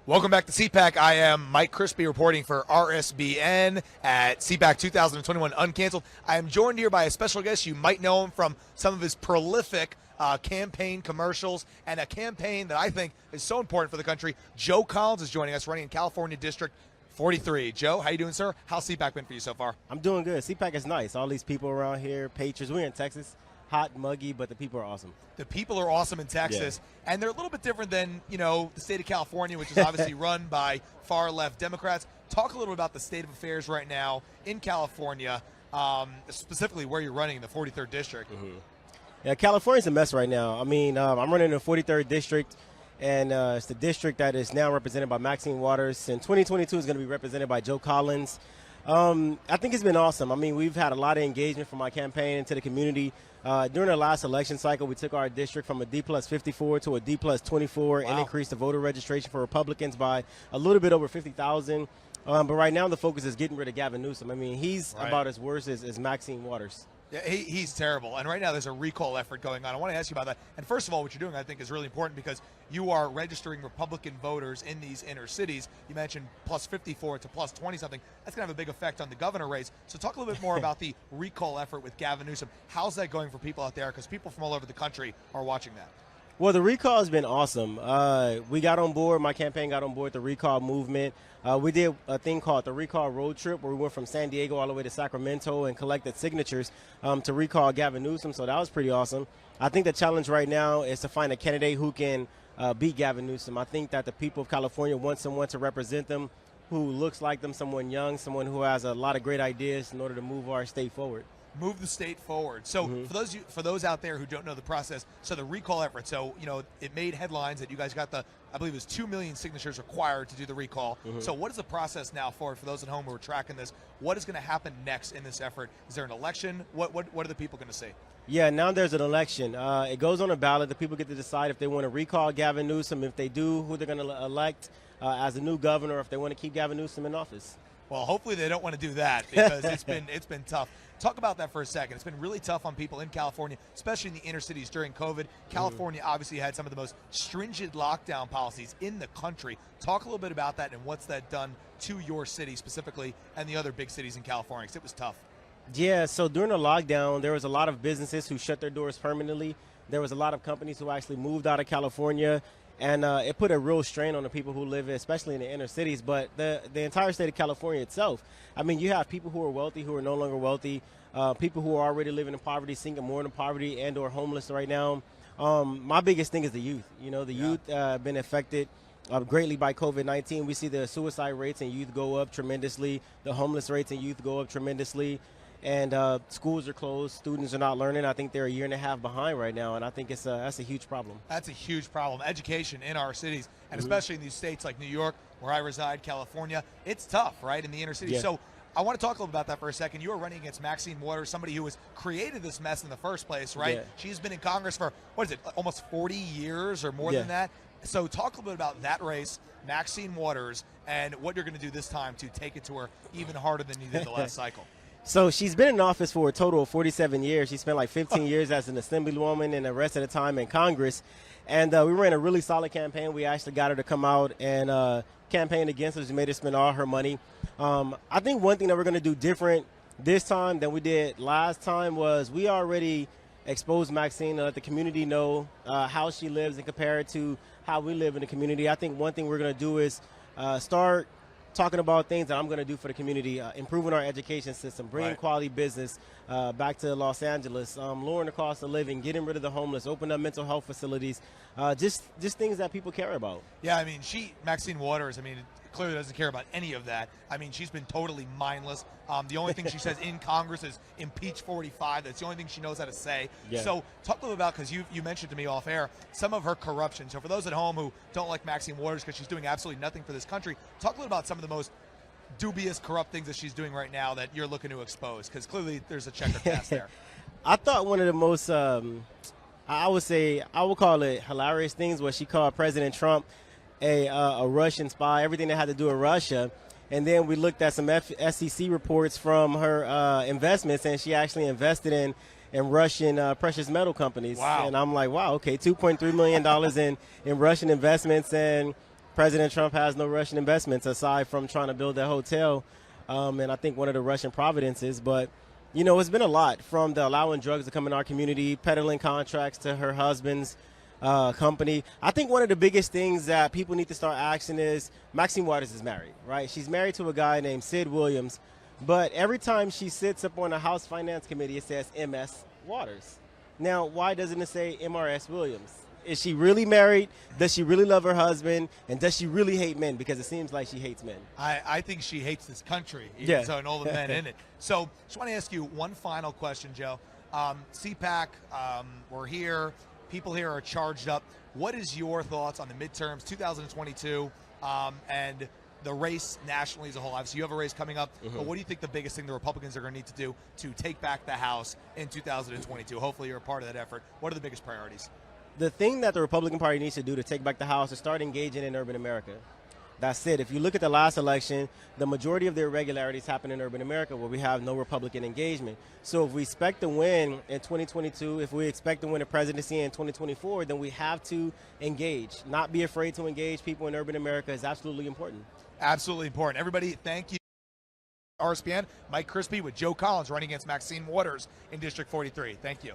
Welcome back to CPAC. I am Mike Crispi reporting for RSBN at CPAC 2021 Uncanceled. I am joined here by a special guest. You might know him from some of his prolific campaign commercials and a campaign that I think is so important for the country. Joe Collins is joining us, running in California District 43. Joe, how you doing, sir? How's CPAC been for you so far? I'm doing good. CPAC is nice. All these people around here, patriots. We're in Texas. Hot, muggy, but the people are awesome. The people are awesome in Texas, and they're a little bit different than, the state of California, which is obviously run by far-left Democrats. Talk a little bit about the state of affairs right now in California, specifically where you're running in the 43rd District. Mm-hmm. Yeah, California's a mess right now. I mean, I'm running in the 43rd District, and it's the district that is now represented by Maxine Waters. In 2022, is going to be represented by Joe Collins. I think it's been awesome. I mean, we've had a lot of engagement from my campaign into the community. During the last election cycle, we took our district from a D+54 to a D+24 and increased the voter registration for Republicans by a little bit over 50,000. But right now the focus is getting rid of Gavin Newsom. I mean, he's about as worse as Maxine Waters. Yeah, he's terrible. And right now there's a recall effort going on. I want to ask you about that. And first of all, what you're doing I think is really important because you are registering Republican voters in these inner cities. You mentioned +54 to +20 something. That's going to have a big effect on the governor race. So talk a little bit more about the recall effort with Gavin Newsom. How's that going for people out there? Because people from all over the country are watching that. Well, the recall has been awesome. We got on board, my campaign got on board the recall movement. We did a thing called the Recall Road Trip where we went from San Diego all the way to Sacramento and collected signatures to recall Gavin Newsom, so that was pretty awesome. I think the challenge right now is to find a candidate who can beat Gavin Newsom. I think that the people of California want someone to represent them who looks like them, someone young, someone who has a lot of great ideas in order to move our state forward. Move the state forward. So for those out there who don't know the process, so the recall effort, so it made headlines that you guys got I believe it was 2 million signatures required to do the recall. So what is the process now for those at home who are tracking this? What is going to happen next in this effort? Is there an election? What are the people going to see? Yeah, now there's an election. It goes on a ballot. The people get to decide if they want to recall Gavin Newsom, if they do, who they're going to elect as the new governor, if they want to keep Gavin Newsom in office. Well, hopefully they don't want to do that because it's been tough. Talk about that for a second. It's been really tough on people in California, especially in the inner cities during COVID. California obviously had some of the most stringent lockdown policies in the country. Talk a little bit about that and what's that done to your city specifically and the other big cities in California, because it was tough. Yeah, so during the lockdown, there was a lot of businesses who shut their doors permanently. There was a lot of companies who actually moved out of California. And it put a real strain on the people who live, especially in the inner cities, but the entire state of California itself. I mean, you have people who are wealthy who are no longer wealthy, people who are already living in poverty, sinking more in poverty and or homeless right now. My biggest thing is the youth. The youth have been affected greatly by COVID-19. We see the suicide rates in youth go up tremendously. The homeless rates in youth go up tremendously. And schools are closed. Students are not learning. I think they're a year and a half behind right now, and I think that's a huge problem. That's a huge problem. Education in our cities, and especially in these states like New York, where I reside, California, it's tough, right, in the inner city. So I want to talk a little about that for a second. You are running against Maxine Waters, somebody who has created this mess in the first place, right? She's been in Congress for, almost 40 years or more than that? So talk a little bit about that race, Maxine Waters, and what you're going to do this time to take it to her even harder than you did the last cycle. So she's been in office for a total of 47 years. She spent like 15 years as an assemblywoman and the rest of the time in Congress. And we ran a really solid campaign. We actually got her to come out and campaign against us. We made her spend all her money. I think one thing that we're going to do different this time than we did last time was we already exposed Maxine to let the community know how she lives and compare it to how we live in the community. I think one thing we're going to do is start talking about things that I'm going to do for the community, improving our education system, bringing quality business back to Los Angeles, lowering the cost of living, getting rid of the homeless, opening up mental health facilities, just things that people care about. Yeah, I mean, Maxine Waters, clearly doesn't care about any of that. She's been totally mindless. The only thing she says in Congress is impeach 45. That's the only thing she knows how to say. So talk a little about, because you mentioned to me off air, some of her corruption. So for those at home who don't like Maxine Waters because she's doing absolutely nothing for this country, talk a little about some of the most dubious, corrupt things that she's doing right now that you're looking to expose, because clearly there's a checker cast there. I thought one of the most, I would call it hilarious things was she called President Trump a Russian spy, everything that had to do with Russia. And then we looked at some SEC reports from her investments, and she actually invested in Russian precious metal companies. Wow. And I'm like, wow, okay, $2.3 million in Russian investments. And President Trump has no Russian investments aside from trying to build that hotel, and I think one of the Russian providences. But, you know, it's been a lot, from the allowing drugs to come in our community, peddling contracts to her husband's company. I think one of the biggest things that people need to start asking is, Maxine Waters is married, right? She's married to a guy named Sid Williams, but every time she sits up on the House Finance Committee, it says MS Waters. Now, why doesn't it say MRS Williams? Is she really married? Does she really love her husband? And does she really hate men? Because it seems like she hates men. I think she hates this country, so, and all the men in it. So just want to ask you one final question, Joe. CPAC, we're here. People here are charged up. What is your thoughts on the midterms, 2022, and the race nationally as a whole? Obviously, you have a race coming up, but what do you think the biggest thing the Republicans are going to need to do to take back the House in 2022? Hopefully you're a part of that effort. What are the biggest priorities? The thing that the Republican Party needs to do to take back the House is start engaging in urban America. That's it. If you look at the last election, the majority of the irregularities happen in urban America, where we have no Republican engagement. So if we expect to win in 2022, if we expect to win a presidency in 2024, then we have to engage. Not be afraid to engage people in urban America is absolutely important. Absolutely important. Everybody, thank you. RSBN, Mike Crispi with Joe Collins running against Maxine Waters in District 43. Thank you.